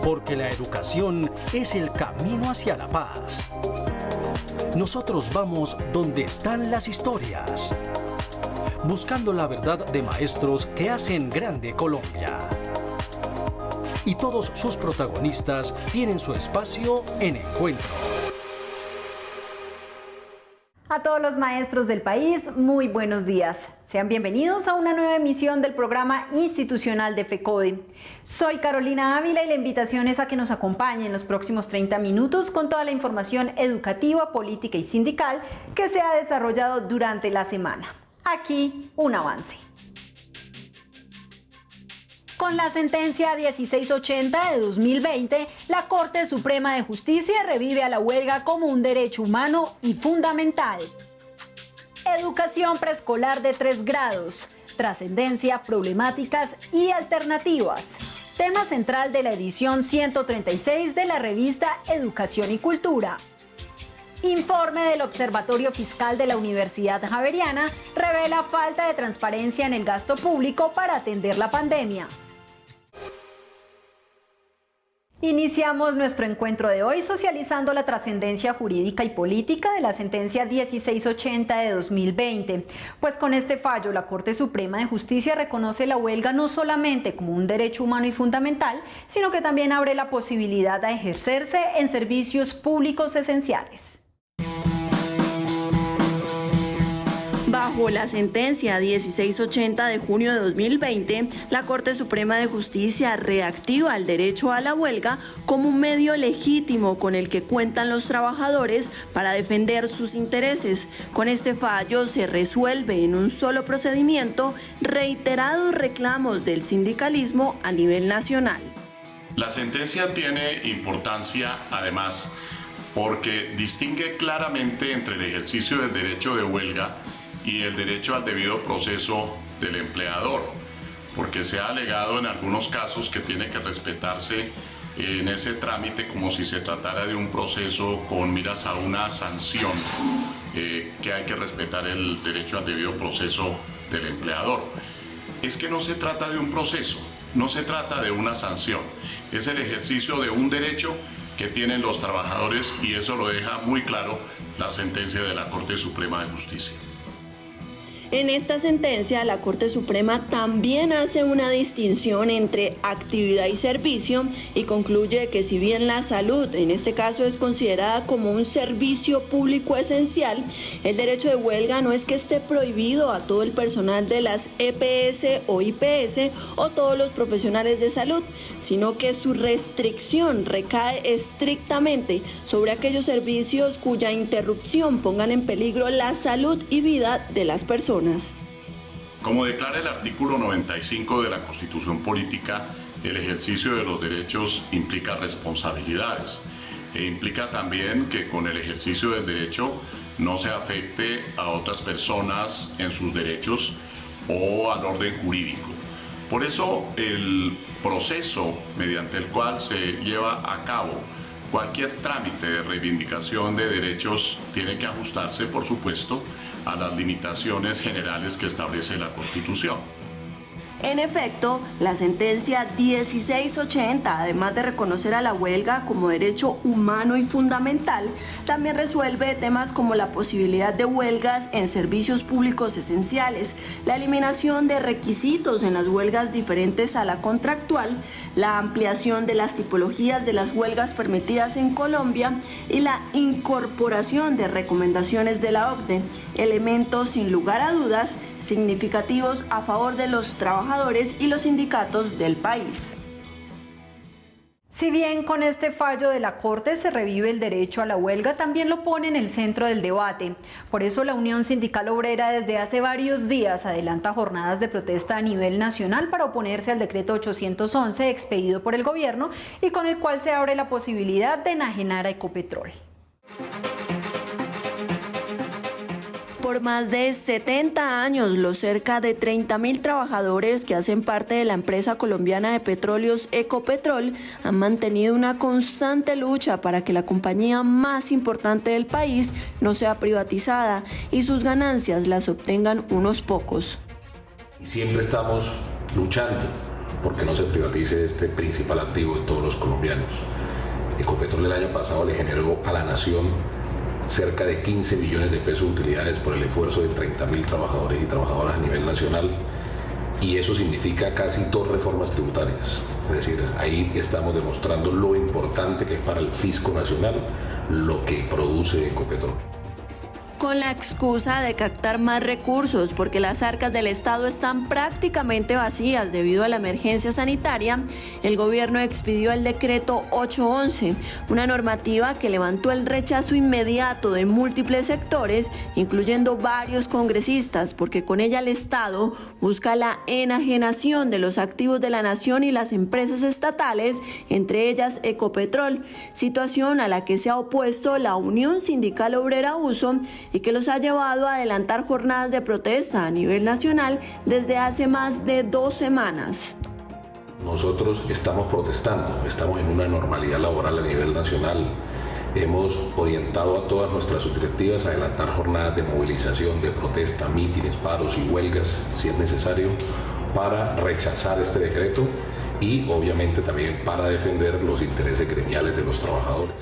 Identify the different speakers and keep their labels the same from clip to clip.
Speaker 1: porque la educación es el camino hacia la paz. Nosotros vamos donde están las historias, buscando la verdad de maestros que hacen grande Colombia. Y todos sus protagonistas tienen su espacio en Encuentro.
Speaker 2: A todos los maestros del país, muy buenos días. Sean bienvenidos a una nueva emisión del programa institucional de FECODE. Soy Carolina Ávila y la invitación es a que nos acompañen en los próximos 30 minutos con toda la información educativa, política y sindical que se ha desarrollado durante la semana. Aquí un avance. Con la sentencia 1680 de 2020, la Corte Suprema de Justicia revive a la huelga como un derecho humano y fundamental. Educación preescolar de 3 grados, trascendencia, problemáticas y alternativas. Tema central de la edición 136 de la revista Educación y Cultura. Informe del Observatorio Fiscal de la Universidad Javeriana revela falta de transparencia en el gasto público para atender la pandemia. Iniciamos nuestro encuentro de hoy socializando la trascendencia jurídica y política de la sentencia 1680 de 2020, pues con este fallo la Corte Suprema de Justicia reconoce la huelga no solamente como un derecho humano y fundamental, sino que también abre la posibilidad de ejercerse en servicios públicos esenciales.
Speaker 3: Bajo la sentencia 1680 de junio de 2020, la Corte Suprema de Justicia reactiva el derecho a la huelga como un medio legítimo con el que cuentan los trabajadores para defender sus intereses. Con este fallo se resuelve en un solo procedimiento reiterados reclamos del sindicalismo a nivel nacional.
Speaker 4: La sentencia tiene importancia, además, porque distingue claramente entre el ejercicio del derecho de huelga y el derecho al debido proceso del empleador, porque se ha alegado en algunos casos que tiene que respetarse en ese trámite como si se tratara de un proceso con miras a una sanción, que hay que respetar el derecho al debido proceso del empleador. Es que no se trata de un proceso, no se trata de una sanción, es el ejercicio de un derecho que tienen los trabajadores y eso lo deja muy claro la sentencia de la Corte Suprema de Justicia.
Speaker 3: En esta sentencia, la Corte Suprema también hace una distinción entre actividad y servicio y concluye que si bien la salud en este caso es considerada como un servicio público esencial, el derecho de huelga no es que esté prohibido a todo el personal de las EPS o IPS o todos los profesionales de salud, sino que su restricción recae estrictamente sobre aquellos servicios cuya interrupción pongan en peligro la salud y vida de las personas.
Speaker 4: Como declara el artículo 95 de la Constitución Política, el ejercicio de los derechos implica responsabilidades e implica también que con el ejercicio del derecho no se afecte a otras personas en sus derechos o al orden jurídico. Por eso el proceso mediante el cual se lleva a cabo cualquier trámite de reivindicación de derechos tiene que ajustarse, por supuesto, a las limitaciones generales que establece la Constitución.
Speaker 3: En efecto, la sentencia 1680, además de reconocer a la huelga como derecho humano y fundamental, también resuelve temas como la posibilidad de huelgas en servicios públicos esenciales, la eliminación de requisitos en las huelgas diferentes a la contractual, la ampliación de las tipologías de las huelgas permitidas en Colombia y la incorporación de recomendaciones de la OCDE, elementos sin lugar a dudas significativos a favor de los trabajadores y los sindicatos del país.
Speaker 2: Si bien con este fallo de la Corte se revive el derecho a la huelga, también lo pone en el centro del debate. Por eso la Unión Sindical Obrera desde hace varios días adelanta jornadas de protesta a nivel nacional para oponerse al decreto 811 expedido por el gobierno y con el cual se abre la posibilidad de enajenar a Ecopetrol.
Speaker 3: Por más de 70 años, los cerca de 30.000 trabajadores que hacen parte de la empresa colombiana de petróleos Ecopetrol han mantenido una constante lucha para que la compañía más importante del país no sea privatizada y sus ganancias las obtengan unos pocos.
Speaker 5: Siempre estamos luchando porque no se privatice este principal activo de todos los colombianos. Ecopetrol el año pasado le generó a la nación cerca de 15 millones de pesos de utilidades por el esfuerzo de 30.000 trabajadores y trabajadoras a nivel nacional, y eso significa casi 2 reformas tributarias. Es decir, ahí estamos demostrando lo importante que es para el fisco nacional lo que produce Ecopetrol.
Speaker 3: Con la excusa de captar más recursos porque las arcas del Estado están prácticamente vacías debido a la emergencia sanitaria, el gobierno expidió el decreto 811, una normativa que levantó el rechazo inmediato de múltiples sectores, incluyendo varios congresistas, porque con ella el Estado busca la enajenación de los activos de la nación y las empresas estatales, entre ellas Ecopetrol, situación a la que se ha opuesto la Unión Sindical Obrera USO y que los ha llevado a adelantar jornadas de protesta a nivel nacional desde hace más de 2 semanas.
Speaker 5: Nosotros estamos protestando, estamos en una normalidad laboral a nivel nacional. Hemos orientado a todas nuestras subdirectivas a adelantar jornadas de movilización, de protesta, mítines, paros y huelgas, si es necesario, para rechazar este decreto y obviamente también para defender los intereses gremiales de los trabajadores.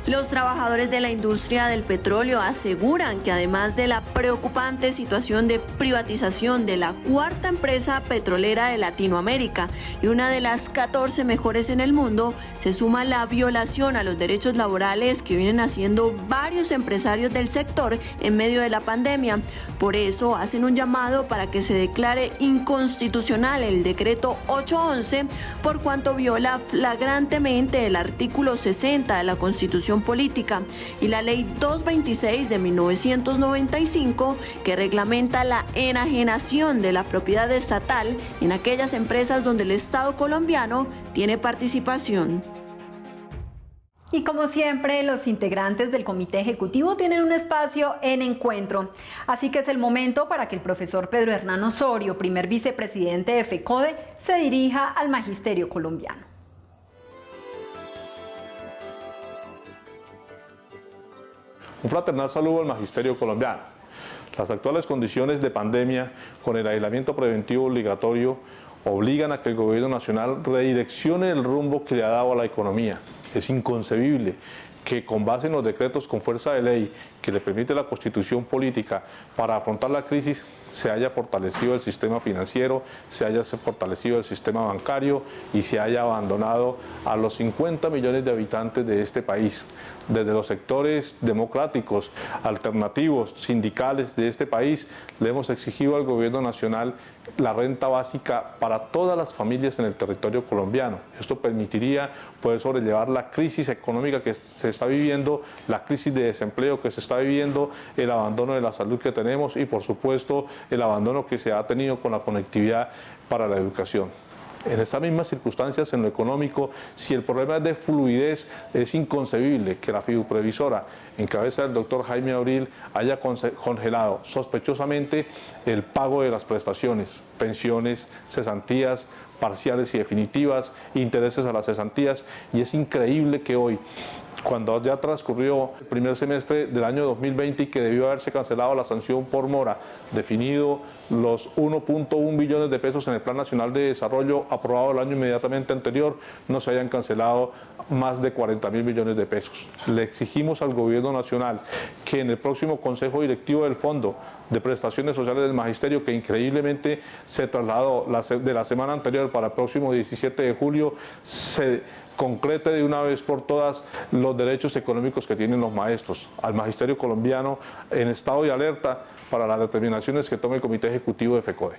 Speaker 3: Los trabajadores de la industria del petróleo aseguran que además de la preocupante situación de privatización de la 4ª empresa petrolera de Latinoamérica y una de las 14 mejores en el mundo, se suma la violación a los derechos laborales que vienen haciendo varios empresarios del sector en medio de la pandemia. Por eso hacen un llamado para que se declare inconstitucional el decreto 811 por cuanto viola flagrantemente el artículo 60 de la Constitución Política y la Ley 226 de 1995 que reglamenta la enajenación de la propiedad estatal en aquellas empresas donde el Estado colombiano tiene participación.
Speaker 2: Y como siempre, los integrantes del Comité Ejecutivo tienen un espacio en encuentro. Así que es el momento para que el profesor Pedro Hernán Osorio, primer vicepresidente de FECODE, se dirija al magisterio colombiano.
Speaker 6: Un fraternal saludo al magisterio colombiano. Las actuales condiciones de pandemia, con el aislamiento preventivo obligatorio, obligan a que el gobierno nacional redireccione el rumbo que le ha dado a la economía. Es inconcebible que con base en los decretos con fuerza de ley que le permite la Constitución política para afrontar la crisis se haya fortalecido el sistema financiero, se haya fortalecido el sistema bancario y se haya abandonado a los 50 millones de habitantes de este país. Desde los sectores democráticos, alternativos, sindicales de este país, le hemos exigido al gobierno nacional la renta básica para todas las familias en el territorio colombiano. Esto permitiría poder sobrellevar la crisis económica que se está viviendo, la crisis de desempleo que se está viviendo, el abandono de la salud que tenemos y por supuesto el abandono que se ha tenido con la conectividad para la educación. En estas mismas circunstancias, en lo económico, si el problema es de fluidez, es inconcebible que la fiduprevisora, en cabeza del doctor Jaime Abril, haya congelado sospechosamente el pago de las prestaciones, pensiones, cesantías parciales y definitivas, intereses a las cesantías, y es increíble que hoy, cuando ya transcurrió el primer semestre del año 2020 y que debió haberse cancelado la sanción por mora, definido los 1.1 billones de pesos en el Plan Nacional de Desarrollo aprobado el año inmediatamente anterior, no se hayan cancelado más de 40.000 millones de pesos. Le exigimos al gobierno nacional que en el próximo Consejo Directivo del Fondo de Prestaciones Sociales del Magisterio, que increíblemente se trasladó de la semana anterior para el próximo 17 de julio, se concrete de una vez por todas los derechos económicos que tienen los maestros. Al magisterio colombiano en estado de alerta para las determinaciones que tome el Comité Ejecutivo de FECODE.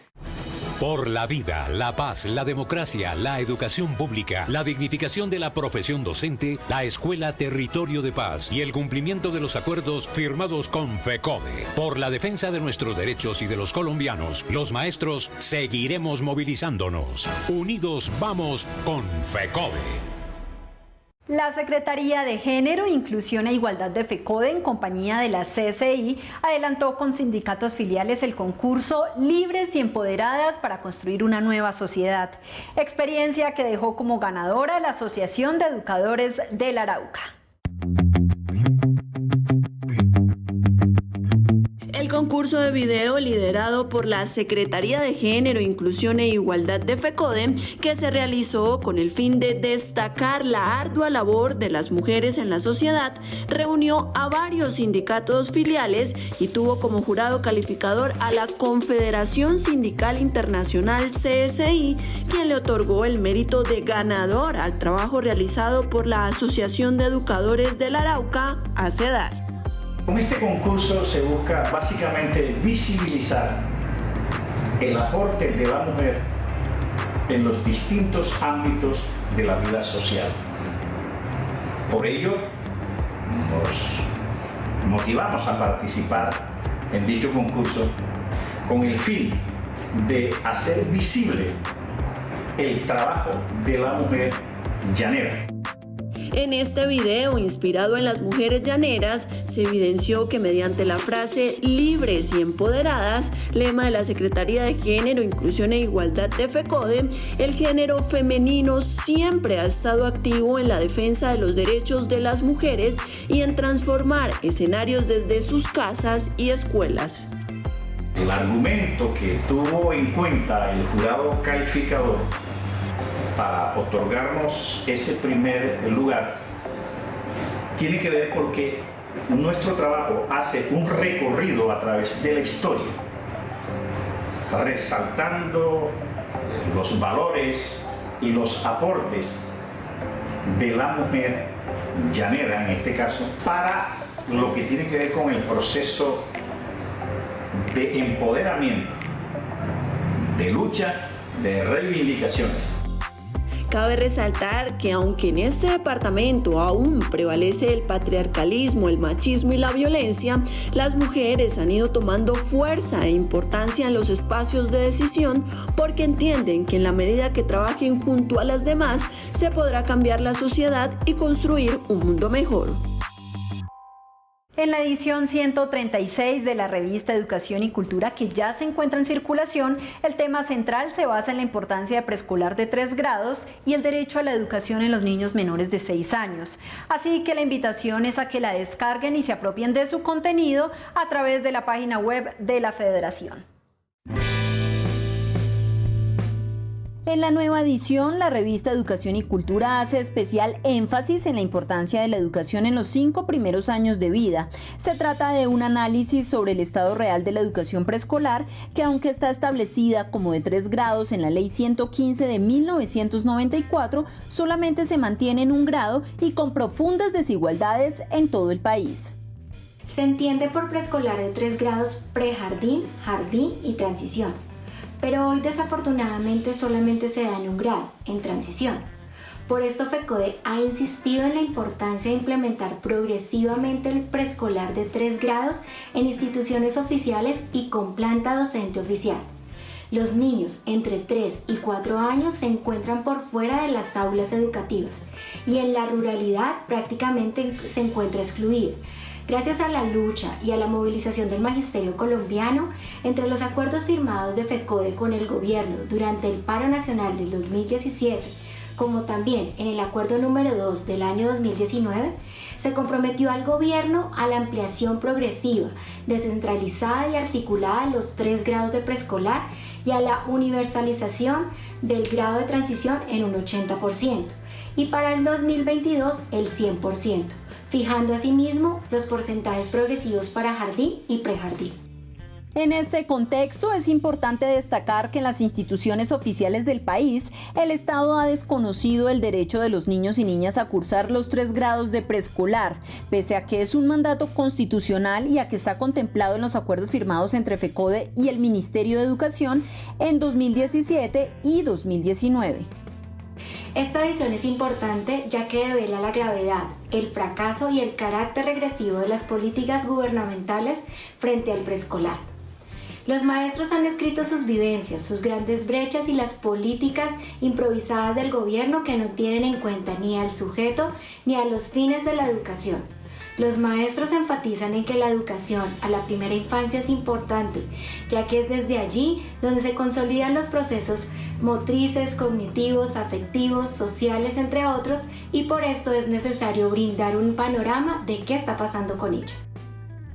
Speaker 7: Por la vida, la paz, la democracia, la educación pública, la dignificación de la profesión docente, la escuela Territorio de Paz y el cumplimiento de los acuerdos firmados con FECODE. Por la defensa de nuestros derechos y de los colombianos, los maestros seguiremos movilizándonos. Unidos vamos con FECODE.
Speaker 2: La Secretaría de Género, Inclusión e Igualdad de FECODE, en compañía de la CCI, adelantó con sindicatos filiales el concurso Libres y Empoderadas para construir una nueva sociedad, experiencia que dejó como ganadora la Asociación de Educadores del Arauca.
Speaker 3: El concurso de video liderado por la Secretaría de Género, Inclusión e Igualdad de FECODE, que se realizó con el fin de destacar la ardua labor de las mujeres en la sociedad, reunió a varios sindicatos filiales y tuvo como jurado calificador a la Confederación Sindical Internacional CSI, quien le otorgó el mérito de ganador al trabajo realizado por la Asociación de Educadores del Arauca, ACEDAR.
Speaker 8: Con este concurso se busca básicamente visibilizar el aporte de la mujer en los distintos ámbitos de la vida social. Por ello, nos motivamos a participar en dicho concurso con el fin de hacer visible el trabajo de la mujer llanera.
Speaker 3: En este video, inspirado en las mujeres llaneras, se evidenció que mediante la frase libres y empoderadas, lema de la Secretaría de Género, Inclusión e Igualdad de FECODE, el género femenino siempre ha estado activo en la defensa de los derechos de las mujeres y en transformar escenarios desde sus casas y escuelas.
Speaker 8: El argumento que tuvo en cuenta el jurado calificador para otorgarnos ese primer lugar tiene que ver porque nuestro trabajo hace un recorrido a través de la historia, resaltando los valores y los aportes de la mujer llanera, en este caso, para lo que tiene que ver con el proceso de empoderamiento, de lucha, de reivindicaciones.
Speaker 3: Cabe resaltar que aunque en este departamento aún prevalece el patriarcalismo, el machismo y la violencia, las mujeres han ido tomando fuerza e importancia en los espacios de decisión porque entienden que en la medida que trabajen junto a las demás se podrá cambiar la sociedad y construir un mundo mejor.
Speaker 2: En la edición 136 de la revista Educación y Cultura, que ya se encuentra en circulación, el tema central se basa en la importancia de preescolar de 3 grados y el derecho a la educación en los niños menores de 6 años. Así que la invitación es a que la descarguen y se apropien de su contenido a través de la página web de la Federación. En la nueva edición, la revista Educación y Cultura hace especial énfasis en la importancia de la educación en los 5 primeros años de vida. Se trata de un análisis sobre el estado real de la educación preescolar, que aunque está establecida como de 3 grados en la Ley 115 de 1994, solamente se mantiene en 1 grado y con profundas desigualdades en todo el país.
Speaker 9: Se entiende por preescolar de 3 grados prejardín, jardín y transición. Pero hoy desafortunadamente solamente se da en 1 grado, en transición. Por esto FECODE ha insistido en la importancia de implementar progresivamente el preescolar de 3 grados en instituciones oficiales y con planta docente oficial. Los niños entre 3 y 4 años se encuentran por fuera de las aulas educativas y en la ruralidad prácticamente se encuentra excluida. Gracias a la lucha y a la movilización del magisterio colombiano, entre los acuerdos firmados de FECODE con el gobierno durante el paro nacional del 2017, como también en el acuerdo número 2 del año 2019, se comprometió al gobierno a la ampliación progresiva, descentralizada y articulada de los 3 grados de preescolar y a la universalización del grado de transición en un 80%, y para el 2022 el 100%. Fijando asimismo los porcentajes progresivos para jardín y prejardín.
Speaker 2: En este contexto es importante destacar que en las instituciones oficiales del país, el Estado ha desconocido el derecho de los niños y niñas a cursar los 3 grados de preescolar, pese a que es un mandato constitucional y a que está contemplado en los acuerdos firmados entre FECODE y el Ministerio de Educación en 2017 y 2019.
Speaker 9: Esta edición es importante ya que devela la gravedad, el fracaso y el carácter regresivo de las políticas gubernamentales frente al preescolar. Los maestros han descrito sus vivencias, sus grandes brechas y las políticas improvisadas del gobierno que no tienen en cuenta ni al sujeto ni a los fines de la educación. Los maestros enfatizan en que la educación a la primera infancia es importante, ya que es desde allí donde se consolidan los procesos motrices, cognitivos, afectivos, sociales, entre otros, y por esto es necesario brindar un panorama de qué está pasando con ella.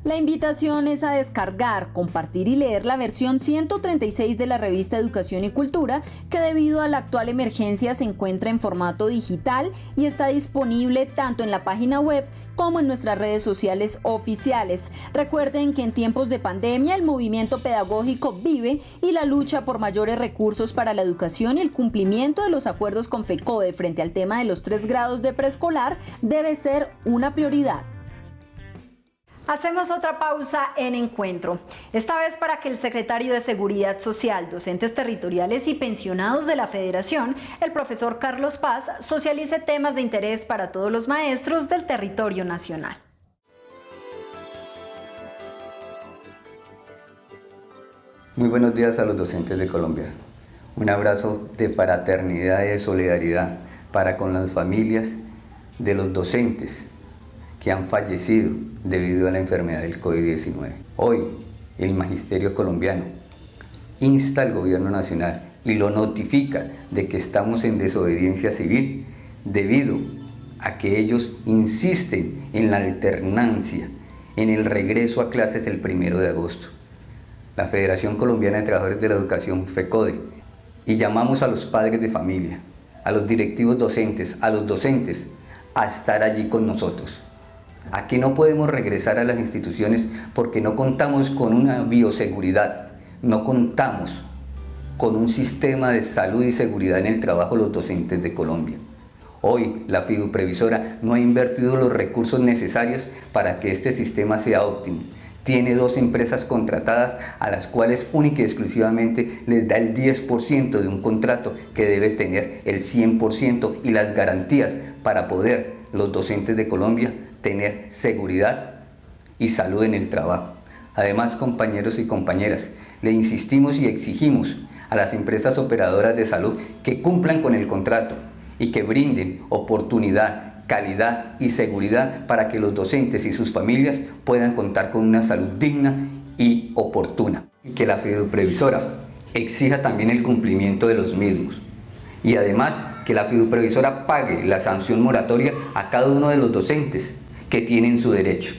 Speaker 2: La invitación es a descargar, compartir y leer la versión 136 de la revista Educación y Cultura, que debido a la actual emergencia se encuentra en formato digital y está disponible tanto en la página web como en nuestras redes sociales oficiales. Recuerden que en tiempos de pandemia el movimiento pedagógico vive y la lucha por mayores recursos para la educación y el cumplimiento de los acuerdos con FECODE frente al tema de los 3 grados de preescolar debe ser una prioridad. Hacemos otra pausa en Encuentro, esta vez para que el secretario de Seguridad Social, docentes territoriales y pensionados de la Federación, el profesor Carlos Paz, socialice temas de interés para todos los maestros del territorio nacional.
Speaker 10: Muy buenos días a los docentes de Colombia. Un abrazo de fraternidad y de solidaridad para con las familias de los docentes que han fallecido debido a la enfermedad del COVID-19. Hoy, el Magisterio colombiano insta al Gobierno Nacional y lo notifica de que estamos en desobediencia civil debido a que ellos insisten en la alternancia, en el regreso a clases el 1 de agosto. La Federación Colombiana de Trabajadores de la Educación, FECODE, y llamamos a los padres de familia, a los directivos docentes, a los docentes, a estar allí con nosotros. Aquí no podemos regresar a las instituciones porque no contamos con una bioseguridad, no contamos con un sistema de salud y seguridad en el trabajo de los docentes de Colombia. Hoy la fiduprevisora no ha invertido los recursos necesarios para que este sistema sea óptimo. Tiene 2 empresas contratadas a las cuales única y exclusivamente les da el 10% de un contrato que debe tener el 100% y las garantías para poder los docentes de Colombia tener seguridad y salud en el trabajo. Además, compañeros y compañeras, le insistimos y exigimos a las empresas operadoras de salud que cumplan con el contrato y que brinden oportunidad, calidad y seguridad para que los docentes y sus familias puedan contar con una salud digna y oportuna. Y que la fiduprevisora exija también el cumplimiento de los mismos. Y además, que la fiduprevisora pague la sanción moratoria a cada uno de los docentes que tienen su derecho.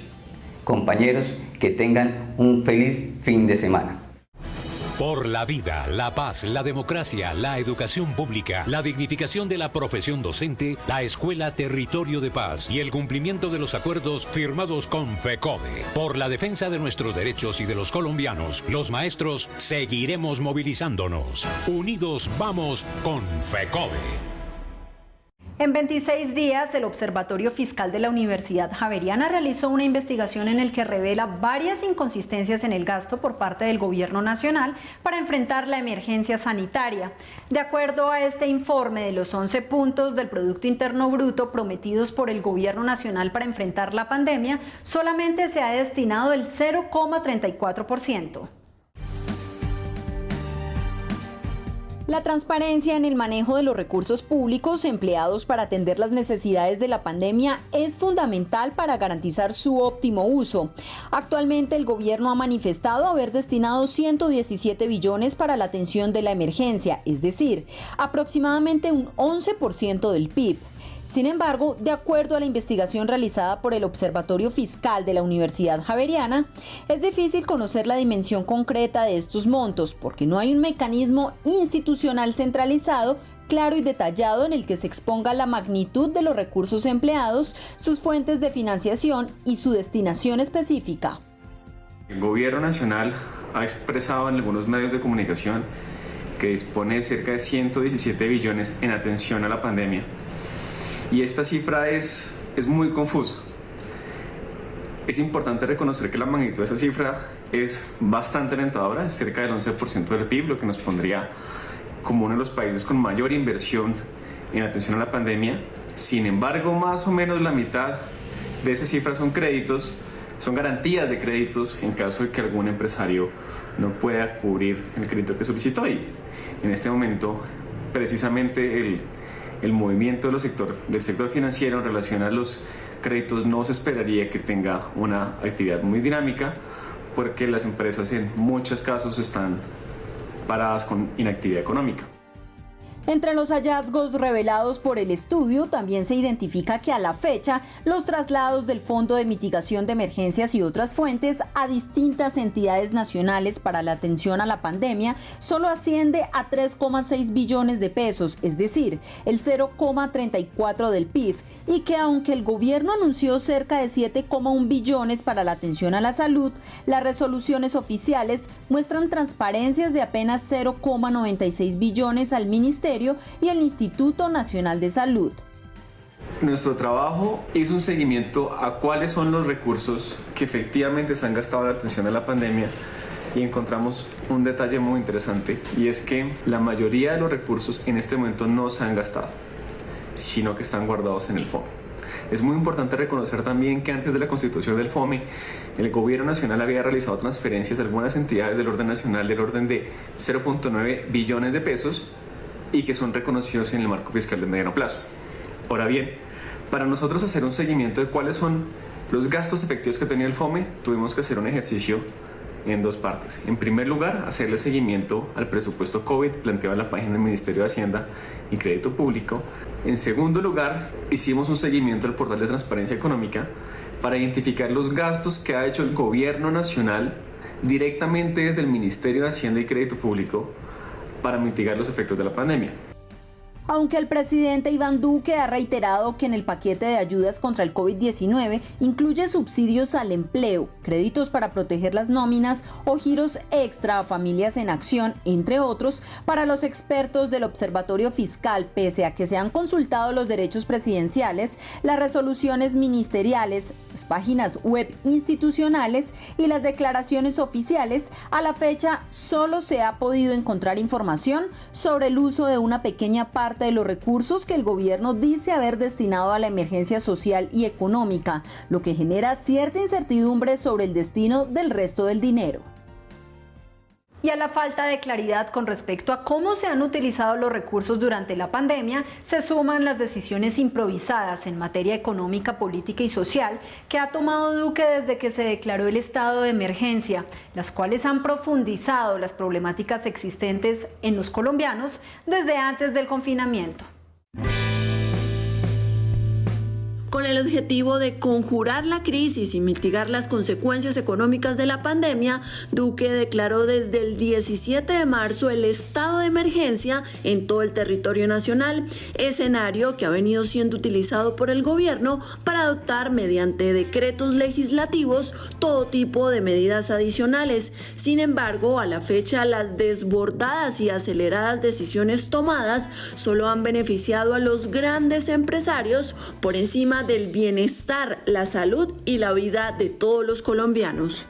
Speaker 10: Compañeros, que tengan un feliz fin de semana.
Speaker 7: Por la vida, la paz, la democracia, la educación pública, la dignificación de la profesión docente, la Escuela Territorio de Paz y el cumplimiento de los acuerdos firmados con FECODE. Por la defensa de nuestros derechos y de los colombianos, los maestros seguiremos movilizándonos. Unidos vamos con FECODE.
Speaker 2: En 26 días, el Observatorio Fiscal de la Universidad Javeriana realizó una investigación en el que revela varias inconsistencias en el gasto por parte del Gobierno Nacional para enfrentar la emergencia sanitaria. De acuerdo a este informe, de los 11 puntos del Producto Interno Bruto prometidos por el Gobierno Nacional para enfrentar la pandemia, solamente se ha destinado el 0,34%. La transparencia en el manejo de los recursos públicos empleados para atender las necesidades de la pandemia es fundamental para garantizar su óptimo uso. Actualmente el gobierno ha manifestado haber destinado 117 billones para la atención de la emergencia, es decir, aproximadamente un 11% del PIB. Sin embargo, de acuerdo a la investigación realizada por el Observatorio Fiscal de la Universidad Javeriana, es difícil conocer la dimensión concreta de estos montos porque no hay un mecanismo institucional centralizado, claro y detallado en el que se exponga la magnitud de los recursos empleados, sus fuentes de financiación y su destinación específica.
Speaker 11: El Gobierno Nacional ha expresado en algunos medios de comunicación que dispone de cerca de 117 billones en atención a la pandemia. Y esta cifra es muy confusa. Es importante reconocer que la magnitud de esa cifra es bastante alentadora, es cerca del 11% del PIB, lo que nos pondría como uno de los países con mayor inversión en atención a la pandemia. Sin embargo, más o menos la mitad de esa cifra son créditos, son garantías de créditos en caso de que algún empresario no pueda cubrir el crédito que solicitó. Y en este momento, precisamente el movimiento del sector financiero en relación a los créditos no se esperaría que tenga una actividad muy dinámica porque las empresas en muchos casos están paradas con inactividad económica.
Speaker 2: Entre los hallazgos revelados por el estudio también se identifica que a la fecha los traslados del Fondo de Mitigación de Emergencias y otras fuentes a distintas entidades nacionales para la atención a la pandemia solo asciende a 3,6 billones de pesos, es decir, el 0,34 del PIB, y que aunque el gobierno anunció cerca de 7,1 billones para la atención a la salud, las resoluciones oficiales muestran transparencias de apenas 0,96 billones al ministerio y el Instituto Nacional de Salud.
Speaker 11: Nuestro trabajo hizo un seguimiento a cuáles son los recursos que efectivamente se han gastado en la atención a la pandemia y encontramos un detalle muy interesante, y es que la mayoría de los recursos en este momento no se han gastado, sino que están guardados en el FOME. Es muy importante reconocer también que antes de la constitución del FOME, el gobierno nacional había realizado transferencias a algunas entidades del orden nacional del orden de 0,9 billones de pesos y que son reconocidos en el marco fiscal de mediano plazo. Ahora bien, para nosotros hacer un seguimiento de cuáles son los gastos efectivos que tenía el FOME, tuvimos que hacer un ejercicio en dos partes. En primer lugar, hacerle seguimiento al presupuesto COVID planteado en la página del Ministerio de Hacienda y Crédito Público. En segundo lugar, hicimos un seguimiento al portal de transparencia económica para identificar los gastos que ha hecho el gobierno nacional directamente desde el Ministerio de Hacienda y Crédito Público para mitigar los efectos de la pandemia.
Speaker 2: Aunque el presidente Iván Duque ha reiterado que en el paquete de ayudas contra el COVID-19 incluye subsidios al empleo, créditos para proteger las nóminas o giros extra a familias en acción, entre otros, para los expertos del Observatorio Fiscal, pese a que se han consultado los derechos presidenciales, las resoluciones ministeriales, las páginas web institucionales y las declaraciones oficiales, a la fecha solo se ha podido encontrar información sobre el uso de una pequeña parte de los recursos que el gobierno dice haber destinado a la emergencia social y económica, lo que genera cierta incertidumbre sobre el destino del resto del dinero. Y a la falta de claridad con respecto a cómo se han utilizado los recursos durante la pandemia, se suman las decisiones improvisadas en materia económica, política y social que ha tomado Duque desde que se declaró el estado de emergencia, las cuales han profundizado las problemáticas existentes en los colombianos desde antes del confinamiento.
Speaker 3: Con el objetivo de conjurar la crisis y mitigar las consecuencias económicas de la pandemia, Duque declaró desde el 17 de marzo el estado de emergencia en todo el territorio nacional, escenario que ha venido siendo utilizado por el gobierno para adoptar mediante decretos legislativos todo tipo de medidas adicionales. Sin embargo, a la fecha, las desbordadas y aceleradas decisiones tomadas solo han beneficiado a los grandes empresarios por encima del bienestar, la salud y la vida de todos los colombianos.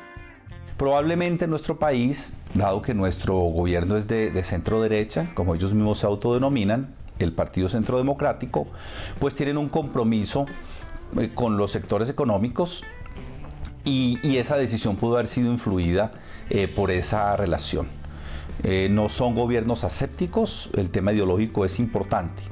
Speaker 12: Probablemente en nuestro país, dado que nuestro gobierno es de centro derecha, como ellos mismos se autodenominan, el Partido Centro Democrático, pues tienen un compromiso con los sectores económicos y esa decisión pudo haber sido influida por esa relación. No son gobiernos asépticos, el tema ideológico es importante.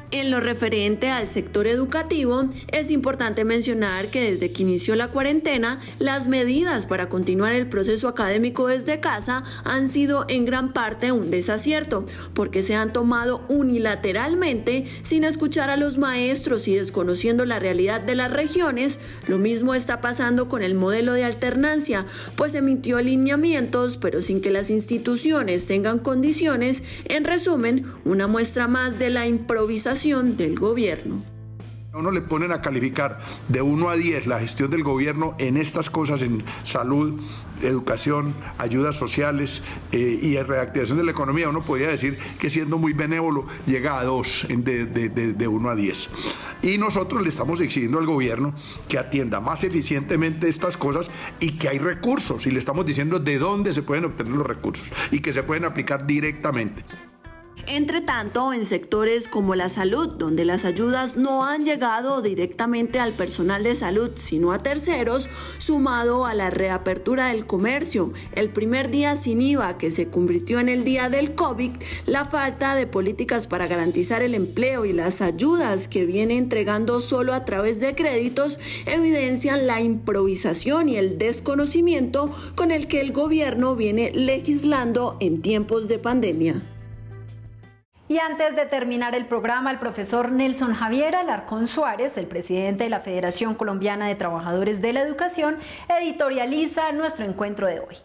Speaker 3: En lo referente al sector educativo, es importante mencionar que desde que inició la cuarentena, las medidas para continuar el proceso académico desde casa han sido en gran parte un desacierto, porque se han tomado unilateralmente sin escuchar a los maestros y desconociendo la realidad de las regiones. Lo mismo está pasando con el modelo de alternancia, pues emitió lineamientos, pero sin que las instituciones tengan condiciones. En resumen, una muestra más de la improvisación del gobierno.
Speaker 13: A uno le ponen a calificar de 1 a 10 la gestión del gobierno en estas cosas, en salud, educación, ayudas sociales y reactivación de la economía. Uno podría decir que siendo muy benévolo llega a 2 de 1 a 10. Y nosotros le estamos exigiendo al gobierno que atienda más eficientemente estas cosas y que hay recursos, y le estamos diciendo de dónde se pueden obtener los recursos y que se pueden aplicar directamente.
Speaker 3: Entre tanto, en sectores como la salud, donde las ayudas no han llegado directamente al personal de salud, sino a terceros, sumado a la reapertura del comercio, el primer día sin IVA que se convirtió en el día del COVID, la falta de políticas para garantizar el empleo y las ayudas que viene entregando solo a través de créditos, evidencian la improvisación y el desconocimiento con el que el gobierno viene legislando en tiempos de pandemia.
Speaker 2: Y antes de terminar el programa, el profesor Nelson Javier Alarcón Suárez, el presidente de la Federación Colombiana de Trabajadores de la Educación, editorializa nuestro encuentro de hoy.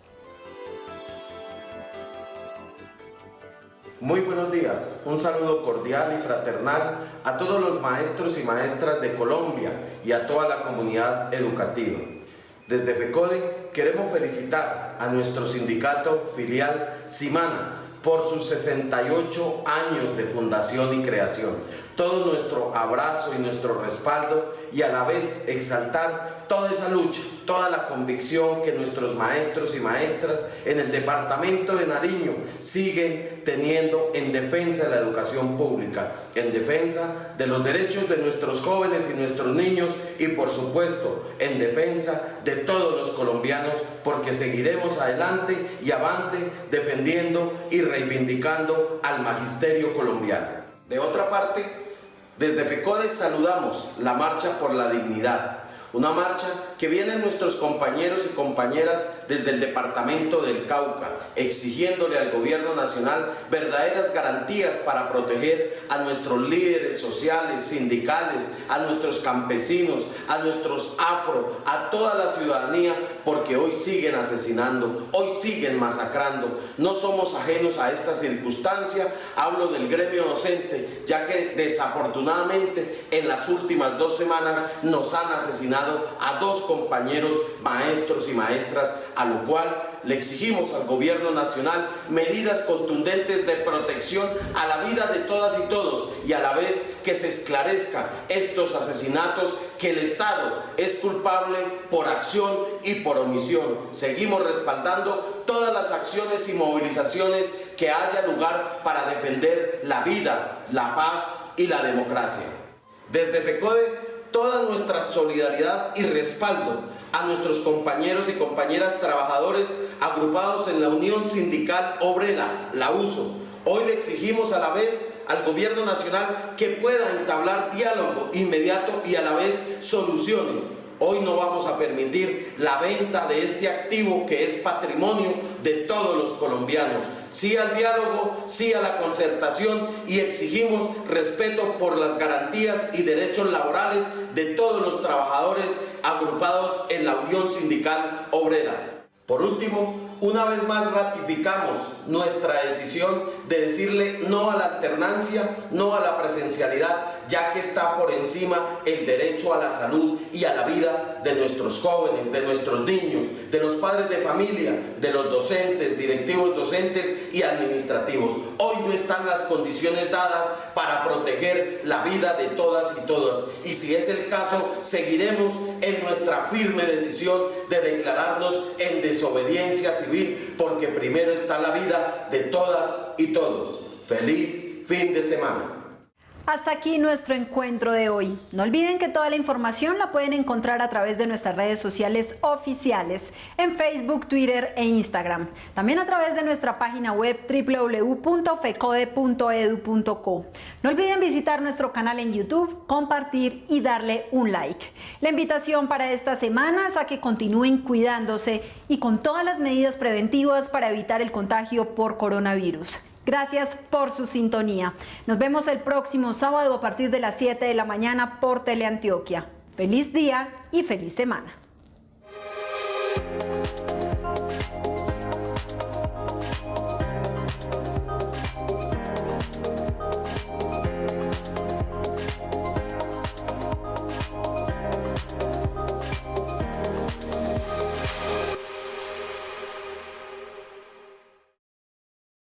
Speaker 14: Muy buenos días, un saludo cordial y fraternal a todos los maestros y maestras de Colombia y a toda la comunidad educativa. Desde FECODE queremos felicitar a nuestro sindicato filial Simana por sus 68 años de fundación y creación. Todo nuestro abrazo y nuestro respaldo y a la vez exaltar toda esa lucha, toda la convicción que nuestros maestros y maestras en el departamento de Nariño siguen teniendo en defensa de la educación pública, en defensa de los derechos de nuestros jóvenes y nuestros niños y por supuesto en defensa de todos los colombianos, porque seguiremos adelante y avante defendiendo y reivindicando al magisterio colombiano. De otra parte, desde FECODE saludamos la Marcha por la Dignidad, una marcha que vienen nuestros compañeros y compañeras desde el departamento del Cauca, exigiéndole al gobierno nacional verdaderas garantías para proteger a nuestros líderes sociales, sindicales, a nuestros campesinos, a nuestros afro, a toda la ciudadanía, porque hoy siguen asesinando, hoy siguen masacrando. No somos ajenos a esta circunstancia, hablo del gremio docente, ya que desafortunadamente en las últimas 2 semanas nos han asesinado a 2 compañeros maestros y maestras, a lo cual le exigimos al gobierno nacional medidas contundentes de protección a la vida de todas y todos y a la vez que se esclarezca estos asesinatos que el Estado es culpable por acción y por omisión. Seguimos respaldando todas las acciones y movilizaciones que haya lugar para defender la vida, la paz y la democracia. Desde FECODE, toda nuestra solidaridad y respaldo a nuestros compañeros y compañeras trabajadores agrupados en la Unión Sindical Obrera, la USO. Hoy le exigimos a la vez al gobierno nacional que pueda entablar diálogo inmediato y a la vez soluciones. Hoy no vamos a permitir la venta de este activo que es patrimonio de todos los colombianos. Sí al diálogo, sí a la concertación y exigimos respeto por las garantías y derechos laborales de todos los trabajadores agrupados en la Unión Sindical Obrera. Por último, una vez más ratificamos nuestra decisión de decirle no a la alternancia, no a la presencialidad, ya que está por encima el derecho a la salud y a la vida de nuestros jóvenes, de nuestros niños, de los padres de familia, de los docentes, directivos docentes y administrativos. Hoy no están las condiciones dadas para proteger la vida de todas y todas. Y si es el caso, seguiremos en nuestra firme decisión de declararnos en desobediencia civil, porque primero está la vida de todas y todos. Feliz fin de semana.
Speaker 2: Hasta aquí nuestro encuentro de hoy. No olviden que toda la información la pueden encontrar a través de nuestras redes sociales oficiales en Facebook, Twitter e Instagram. También a través de nuestra página web www.fecode.edu.co. No olviden visitar nuestro canal en YouTube, compartir y darle un like. La invitación para esta semana es a que continúen cuidándose y con todas las medidas preventivas para evitar el contagio por coronavirus. Gracias por su sintonía. Nos vemos el próximo sábado a partir de las 7 de la mañana por Teleantioquia. Feliz día y feliz semana.